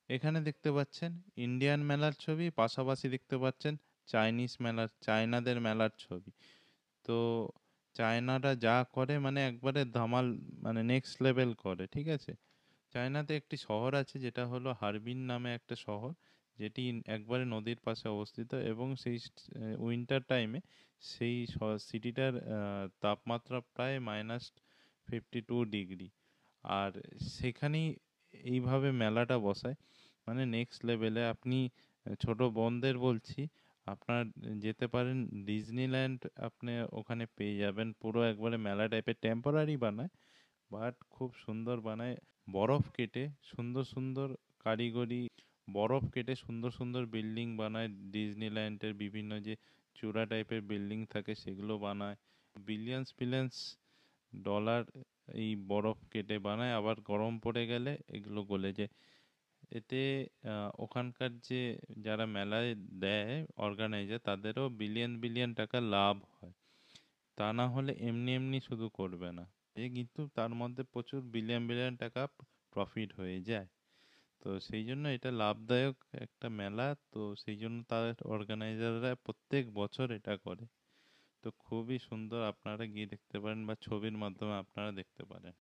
এখানে দেখতে পাচ্ছেন ইন্ডিয়ান মেলার ছবি, পাশাপাশি দেখতে পাচ্ছেন চাইনিজ মেলার, চায়নাদের মেলার ছবি। তো চায়নারা যা করে মানে একবারে ধামাল, মানে নেক্সট লেভেল করে, ঠিক আছে। চায়নাতে একটি শহর আছে যেটা হলো হারবিন নামে একটা শহর, যেটি একবারে নদীর পাশে অবস্থিত, এবং সেই উইন্টার টাইমে সেই সিটিটার তাপমাত্রা প্রায় -52 ডিগ্রি। আর সেখানেই এইভাবে মেলাটা বসায়, মানে নেক্সট লেভেলে। আপনি ছোট বোনদের বলছি, আপনার যেতে পারেন ডিজনিল্যান্ড, আপনি ওখানে পেয়ে যাবেন। পুরো একবারে মেলা টাইপের, টেম্পোরারি বানায় বাট খুব সুন্দর বানায়। বরফ কেটে সুন্দর সুন্দর কারিগরি, বরফ কেটে সুন্দর সুন্দর বিল্ডিং বানায়। ডিজনিল্যান্ডের বিভিন্ন যে চূড়া টাইপের বিল্ডিং থাকে সেগুলো বানায়। বিলিয়ন্স বিলিয়ন্স ডলার এই বরফ কেটে বানায়, আবার গরম পড়ে গেলে এগুলো গলে যায়। এতে ওখানকার যে যারা মেলায় দেয়, অর্গানাইজার, তাদেরও বিলিয়ন বিলিয়ন টাকা লাভ হয়। তা না হলে এমনি এমনি শুধু করবে না, কিন্তু তার মধ্যে প্রচুর বিলিয়ন বিলিয়ন টাকা প্রফিট হয়ে যায়। তো সেই জন্য এটা লাভদায়ক একটা মেলা, তো সেই জন্য তার অর্গানাইজাররা প্রত্যেক বছর এটা করে। তো খুবই সুন্দর, আপনারা গিয়ে দেখতে পারেন বা ছবির মাধ্যমে আপনারা দেখতে পারেন।